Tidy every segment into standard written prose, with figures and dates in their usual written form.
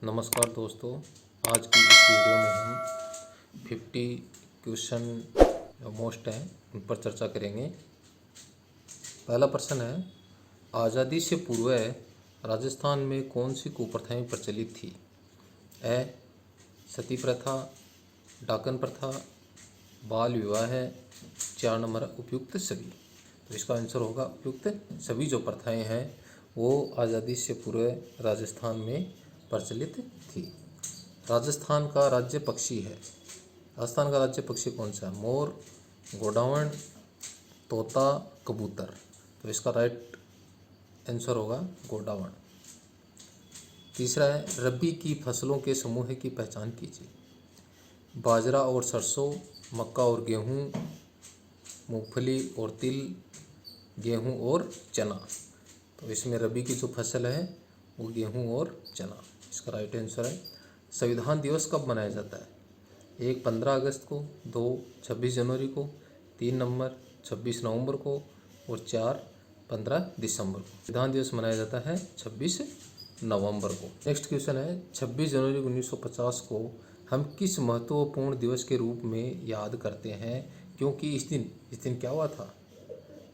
नमस्कार दोस्तों, आज की इस वीडियो में हम 50 क्वेश्चन मोस्ट हैं उन पर चर्चा करेंगे। पहला प्रश्न है, आज़ादी से पूर्व राजस्थान में कौन सी कुप्रथाएं प्रचलित थी? ए सती प्रथा, डाकन प्रथा, बाल विवाह, 4 नंबर उपयुक्त सभी। तो इसका आंसर होगा उपयुक्त सभी। जो प्रथाएं हैं वो आज़ादी से पूर्व राजस्थान में प्रचलित थी। राजस्थान का राज्य पक्षी है। राजस्थान का राज्य पक्षी कौन सा है? मोर, गोडावण, तोता, कबूतर। तो इसका राइट आंसर होगा गोडावण। तीसरा है, रबी की फसलों के समूह की पहचान कीजिए। बाजरा और सरसों, मक्का और गेहूँ, मूंगफली और तिल, गेहूँ और चना। तो इसमें रबी की जो फसल है वो गेहूँ और चना। इसका राइट आंसर है। संविधान दिवस कब मनाया जाता है? 1 15 अगस्त को, 2 26 जनवरी को, 3 नंबर 26 नवंबर को और 4 15 दिसंबर को। संविधान दिवस मनाया जाता है 26 नवंबर को। नेक्स्ट क्वेश्चन है, 26 जनवरी 1950 को हम किस महत्वपूर्ण दिवस के रूप में याद करते हैं? क्योंकि इस दिन क्या हुआ था?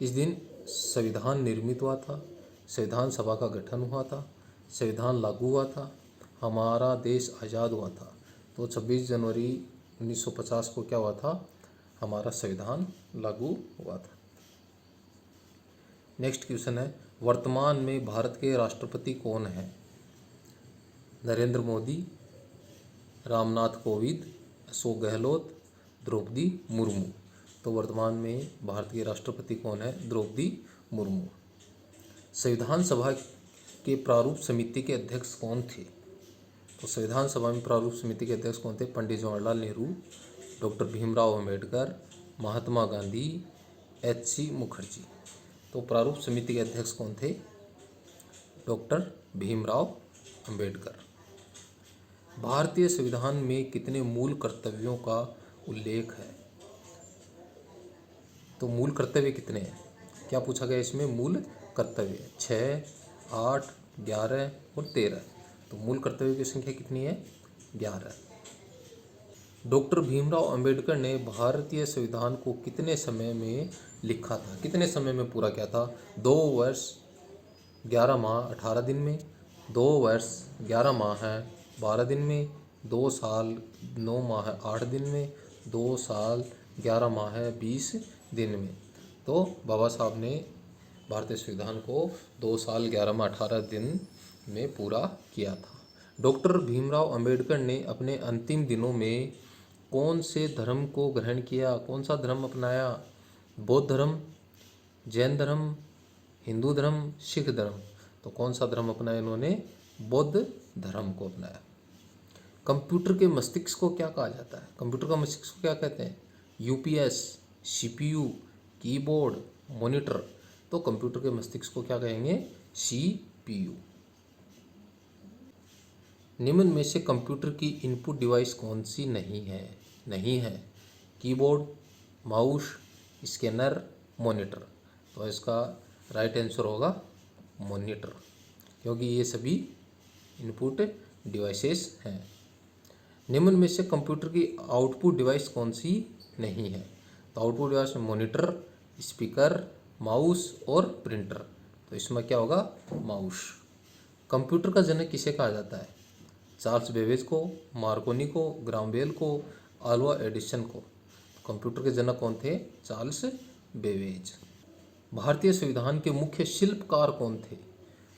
इस दिन संविधान निर्मित हुआ था, संविधान सभा का गठन हुआ था, संविधान लागू हुआ था, हमारा देश आज़ाद हुआ था। तो 26 जनवरी 1950 को क्या हुआ था? हमारा संविधान लागू हुआ था। नेक्स्ट क्वेश्चन है, वर्तमान में भारत के राष्ट्रपति कौन हैं? नरेंद्र मोदी, रामनाथ कोविंद, अशोक गहलोत, द्रौपदी मुर्मू। तो वर्तमान में भारत के राष्ट्रपति कौन है? द्रौपदी मुर्मू। संविधान सभा के प्रारूप समिति के अध्यक्ष कौन थे? तो संविधान सभा में प्रारूप समिति के अध्यक्ष कौन थे? पंडित जवाहरलाल नेहरू, डॉक्टर भीमराव अंबेडकर, महात्मा गांधी, एच.सी. मुखर्जी। तो प्रारूप समिति के अध्यक्ष कौन थे? डॉक्टर भीमराव अंबेडकर। भारतीय संविधान में कितने मूल कर्तव्यों का उल्लेख है? तो मूल कर्तव्य कितने हैं? क्या पूछा गया इसमें? मूल कर्तव्य 6, 8, 11 और 13। तो मूल कर्तव्य की संख्या कितनी है? 11। डॉक्टर भीमराव अंबेडकर ने भारतीय संविधान को कितने समय में लिखा था? कितने समय में पूरा किया था? 2 वर्ष 11 माह 18 दिन में, 2 वर्ष 11 माह 12 दिन में, 2 साल 9 माह 8 दिन में, 2 साल 11 माह 20 दिन में। तो बाबा साहब ने भारतीय संविधान को 2 साल 11 माह 18 दिन में पूरा किया था। डॉक्टर भीमराव अंबेडकर ने अपने अंतिम दिनों में कौन से धर्म को ग्रहण किया? कौन सा धर्म अपनाया? बौद्ध धर्म, जैन धर्म, हिंदू धर्म, सिख धर्म। तो कौन सा धर्म अपनाया इन्होंने? बौद्ध धर्म को अपनाया। कंप्यूटर के मस्तिष्क को क्या कहा जाता है? कंप्यूटर का मस्तिष्क को क्या कहते हैं? UPS, CPU, keyboard, monitor. तो कंप्यूटर के मस्तिष्क को क्या कहेंगे? सीपीयू। निम्न में से कंप्यूटर की इनपुट डिवाइस कौन सी नहीं है? Keyboard, mouse, scanner, monitor. तो इसका राइट आंसर होगा मॉनिटर, क्योंकि ये सभी इनपुट डिवाइसेस हैं। निम्न में से कंप्यूटर की आउटपुट डिवाइस कौन सी नहीं है? तो आउटपुट डिवाइस में मॉनिटर, स्पीकर, माउस और प्रिंटर। तो इसमें क्या होगा? माउस। कंप्यूटर का जनक किसे कहा जाता है? चार्ल्स बेबेज को, मार्कोनी को, ग्राहम बेल को, अल्वा एडिसन को। कंप्यूटर के जनक कौन थे? Charles Babbage. भारतीय संविधान के मुख्य शिल्पकार कौन थे?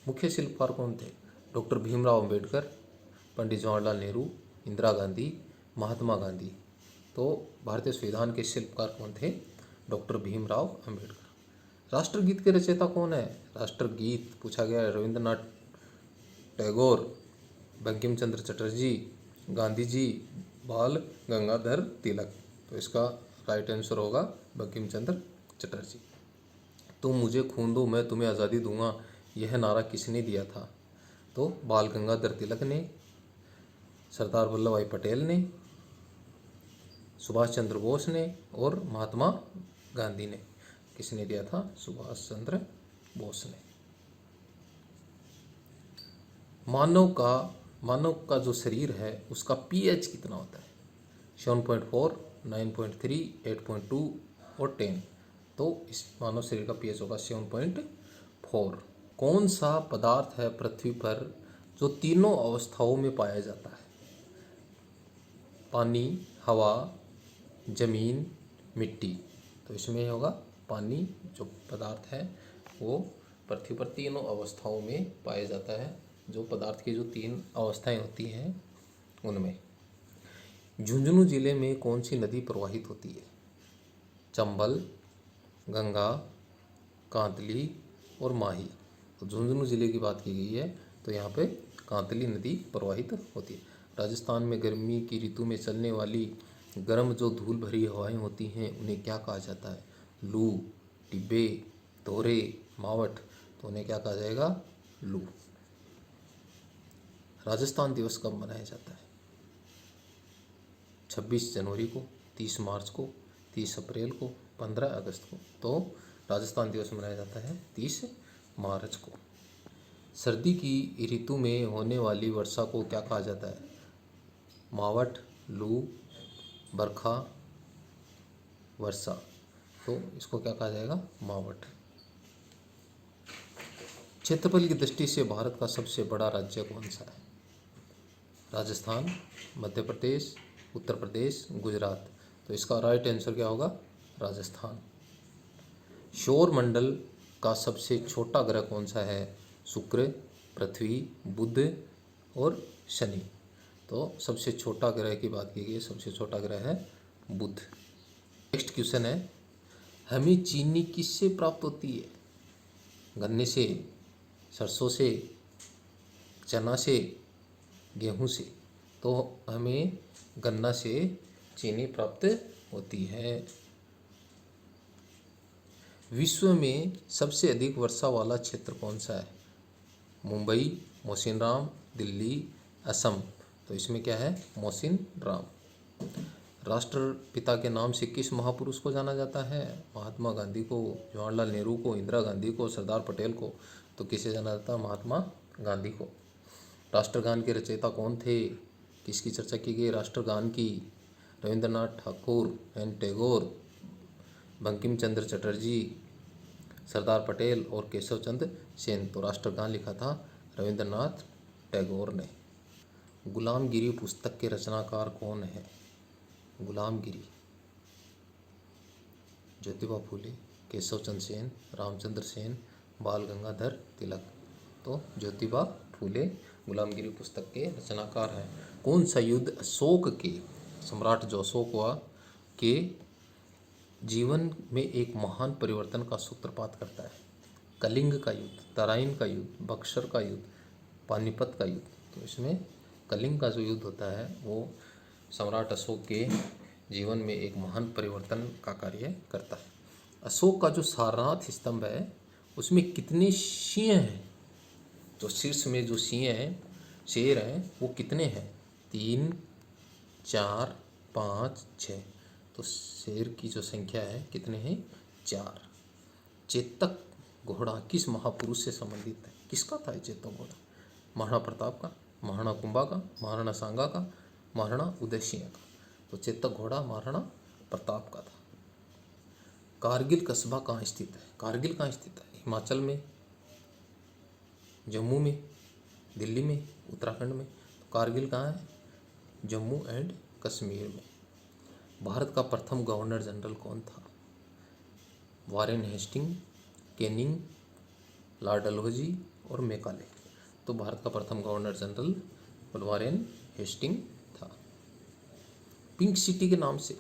मुख्य शिल्पकार कौन थे? डॉक्टर भीमराव अंबेडकर, पंडित जवाहरलाल नेहरू, इंदिरा गांधी, महात्मा गांधी। तो भारतीय संविधान के शिल्पकार कौन थे? डॉक्टर भीमराव अंबेडकर। राष्ट्रगीत के रचयिता कौन है? राष्ट्रगीत पूछा गया है। रविंद्रनाथ टैगोर, बंकिम चंद्र चटर्जी, गांधी जी, बाल गंगाधर तिलक। तो इसका राइट आंसर होगा बंकिम चंद्र चटर्जी। तुम मुझे खून दो मैं तुम्हें आज़ादी दूंगा, यह नारा किसने दिया था? तो बाल गंगाधर तिलक ने, सरदार वल्लभ भाई पटेल ने, सुभाष चंद्र बोस ने और महात्मा गांधी ने। किसने दिया था? सुभाष चंद्र बोस ने। मानव का मानव का जो शरीर है उसका पीएच कितना होता है? 7.4, 9.3, 8.2 और 10। तो इस मानव शरीर का पीएच होगा 7.4। कौन सा पदार्थ है पृथ्वी पर जो तीनों अवस्थाओं में पाया जाता है? पानी, हवा, जमीन, मिट्टी। तो इसमें होगा पानी जो पदार्थ है वो पृथ्वी पर तीनों अवस्थाओं में पाया जाता है। जो पदार्थ की जो 3 अवस्थाएं होती हैं उनमें। झुंझुनू जिले में कौन सी नदी प्रवाहित होती है? चंबल, गंगा, कांतली और माही। तो झुंझुनू जिले की बात की गई है तो यहाँ पे कांतली नदी प्रवाहित होती है। राजस्थान में गर्मी की ऋतु में चलने वाली गर्म जो धूल भरी हवाएं होती हैं उन्हें क्या कहा जाता है? लू, टिब्बे, धोरे, मावठ। तो उन्हें क्या कहा जाएगा? लू। राजस्थान दिवस कब मनाया जाता है? 26 जनवरी को, 30 मार्च को, 30 अप्रैल को, 15 अगस्त को। तो राजस्थान दिवस मनाया जाता है 30 मार्च को। सर्दी की ऋतु में होने वाली वर्षा को क्या कहा जाता है? मावठ, लू, बरखा, वर्षा। तो इसको क्या कहा जाएगा? मावठ। क्षेत्रफल की दृष्टि से भारत का सबसे बड़ा राज्य कौन सा है? राजस्थान, मध्य प्रदेश, उत्तर प्रदेश, गुजरात। तो इसका राइट आंसर क्या होगा? राजस्थान। सौर मंडल का सबसे छोटा ग्रह कौन सा है? शुक्र, पृथ्वी, बुध और शनि। तो सबसे छोटा ग्रह की बात की गई, सबसे छोटा ग्रह है बुध। नेक्स्ट क्वेश्चन है, हमें चीनी किससे प्राप्त होती है? गन्ने से, सरसों से, चना से, गेहूं से। तो हमें गन्ना से चीनी प्राप्त होती है। विश्व में सबसे अधिक वर्षा वाला क्षेत्र कौन सा है? मुंबई, मौसिनराम, दिल्ली, असम। तो इसमें क्या है? मौसिनराम। राष्ट्रपिता के नाम से किस महापुरुष को जाना जाता है? महात्मा गांधी को, जवाहरलाल नेहरू को, इंदिरा गांधी को, सरदार पटेल को। तो किसे जाना जाता है? महात्मा गांधी को। राष्ट्रगान के रचयिता कौन थे? किसकी चर्चा की गई राष्ट्रगान की? रविंद्रनाथ ठाकुर एंड टैगोर, बंकिम चंद्र चटर्जी, सरदार पटेल और केशव चंद्र सेन। तो राष्ट्रगान लिखा था रविंद्रनाथ टैगोर ने। गुलामगिरी पुस्तक के रचनाकार कौन है? गुलामगिरी, ज्योतिबा फूले, केशव चंद्र सेन, रामचंद्र सेन, बाल गंगाधर तिलक। तो ज्योतिबा फूले गुलामगिरी पुस्तक के रचनाकार हैं। कौन सा युद्ध अशोक के, सम्राट जो अशोक हुआ, के जीवन में एक महान परिवर्तन का सूत्रपात करता है? कलिंग का युद्ध, तराइन का युद्ध, बक्सर का युद्ध, पानीपत का युद्ध। तो इसमें कलिंग का जो युद्ध होता है वो सम्राट अशोक के जीवन में एक महान परिवर्तन का कार्य करता है। अशोक का जो सारनाथ स्तंभ है उसमें कितने सिंह हैं? जो शीर्ष में जो सिंह हैं, शेर हैं, वो कितने हैं? 3, 4, 5, 6। तो शेर की जो संख्या है कितने हैं? 4। चेतक घोड़ा किस महापुरुष से संबंधित है? किसका था ये चेतक घोड़ा? महाराणा प्रताप का, महाराणा कुंभा का, महाराणा सांगा का, महाराणा उदय सिंह का। तो चेतक घोड़ा महाराणा प्रताप का था। कारगिल कस्बा कहाँ स्थित है? कारगिल कहाँ स्थित है? हिमाचल में, जम्मू में, दिल्ली में, उत्तराखंड में। तो कारगिल कहाँ है? जम्मू एंड कश्मीर में। भारत का प्रथम गवर्नर जनरल कौन था? Warren Hasting, Canning, lord Dalhousie और मैकाले। तो भारत का प्रथम गवर्नर जनरल वारेन हेस्टिंग था। पिंक सिटी के नाम से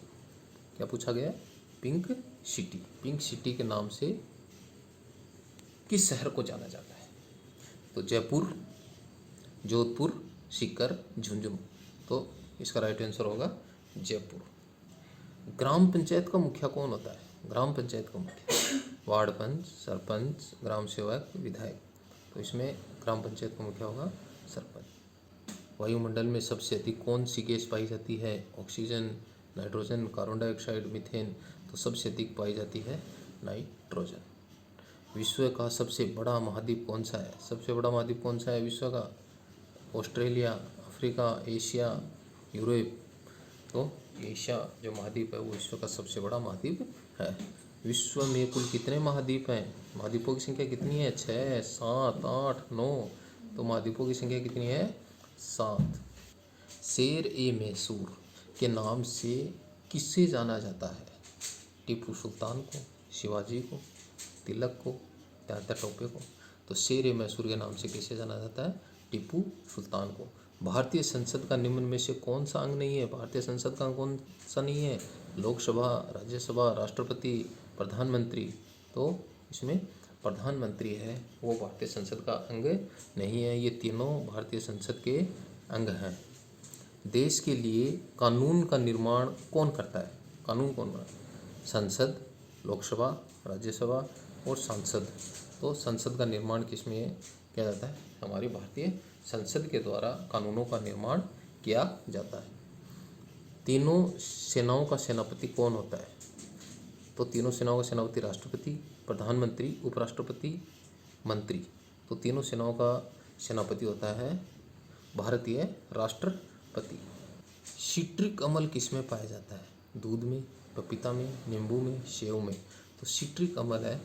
क्या पूछा गया? Pink city. पिंक सिटी के नाम से किस शहर को जाना जाता है? तो जयपुर, जोधपुर, सीकर, झुंझुनू। तो इसका राइट आंसर होगा जयपुर। ग्राम पंचायत का मुखिया कौन होता है? ग्राम पंचायत का मुखिया वार्ड पंच, सरपंच, ग्राम सेवक, विधायक। तो इसमें ग्राम पंचायत का मुखिया होगा सरपंच। वायुमंडल में सबसे अधिक कौन सी गैस पाई जाती है? Oxygen, nitrogen, carbon dioxide, methane. तो सबसे अधिक पाई जाती है नाइट्रोजन। विश्व का सबसे बड़ा महाद्वीप कौन सा है? सबसे बड़ा महाद्वीप कौन सा है विश्व का? Australia, Africa, Asia, Europe. तो एशिया जो महाद्वीप है वो विश्व का सबसे बड़ा महाद्वीप है। विश्व में कुल कितने महाद्वीप हैं? महाद्वीपों की संख्या कितनी है? 6, 7, 8, 9। तो महाद्वीपों की संख्या कितनी है? 7। शेर ए मैसूर के नाम से किसे जाना जाता है? टीपू सुल्तान को, शिवाजी को, तिलक को, तात्या टोपे को? तो शेर ए मैसूर के नाम से किसे जाना जाता है? टीपू सुल्तान को। भारतीय संसद का निम्न में से कौन सा अंग नहीं है? भारतीय संसद का कौन सा नहीं है? लोकसभा, राज्यसभा, राष्ट्रपति, प्रधानमंत्री। तो इसमें प्रधानमंत्री है वो भारतीय संसद का अंग नहीं है। ये तीनों भारतीय संसद के अंग हैं। देश के लिए कानून का निर्माण कौन करता है? कानून कौन बनाता है? संसद, लोकसभा, राज्यसभा और सांसद। तो संसद का निर्माण किसमें किया जाता है? हमारी भारतीय संसद के द्वारा कानूनों का निर्माण किया जाता है। तीनों सेनाओं का सेनापति कौन होता है? तो तीनों सेनाओं का सेनापति राष्ट्रपति, प्रधानमंत्री, उपराष्ट्रपति, मंत्री। तो तीनों सेनाओं का सेनापति होता है भारतीय राष्ट्रपति। सिट्रिक अम्ल किसमें पाया जाता है? दूध में, पपीता में, नींबू में, सेव में। तो सिट्रिक अम्ल है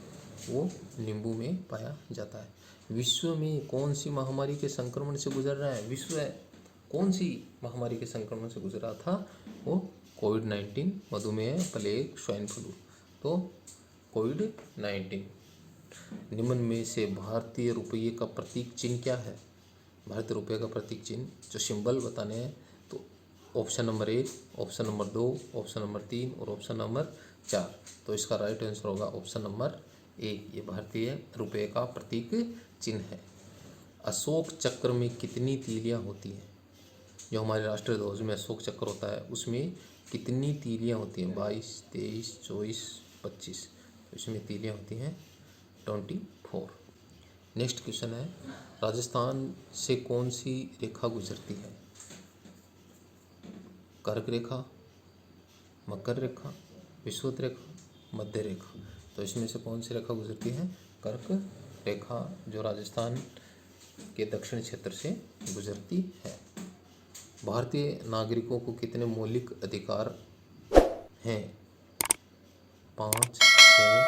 वो नींबू में पाया जाता है। विश्व में कौन सी महामारी के संक्रमण से गुजर रहा है? विश्व कौन सी महामारी के संक्रमण से गुजरा था? वो कोविड-19, मधुमेह, प्लेग, स्वाइन फ्लू। तो कोविड-19। निम्न में से भारतीय रुपये का प्रतीक चिन्ह क्या है? भारतीय रुपये का प्रतीक चिन्ह जो सिंबल बताने हैं तो option number 1, option number 2, option number 3 और ऑप्शन नंबर 4। तो इसका राइट आंसर होगा ऑप्शन नंबर 1। ये भारतीय रुपये का प्रतीक चिन्ह है। अशोक चक्र में कितनी तीलियां होती हैं? जो हमारे राष्ट्रीय ध्वज में अशोक चक्र होता है उसमें कितनी तीलियां होती हैं? 22, 23, 24, 25। तो इसमें तीलियां होती हैं 24। नेक्स्ट क्वेश्चन है, राजस्थान से कौन सी रेखा गुजरती है? कर्क रेखा, मकर रेखा, विषुवत रेखा, मध्य रेखा। तो इसमें से कौन सी रेखा गुजरती है? कर्क रेखा, जो राजस्थान के दक्षिण क्षेत्र से गुजरती है। भारतीय नागरिकों को कितने मौलिक अधिकार हैं? 5, 6,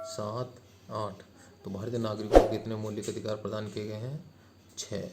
7, 8। तो भारतीय नागरिकों को कितने मौलिक अधिकार प्रदान किए गए हैं? 6।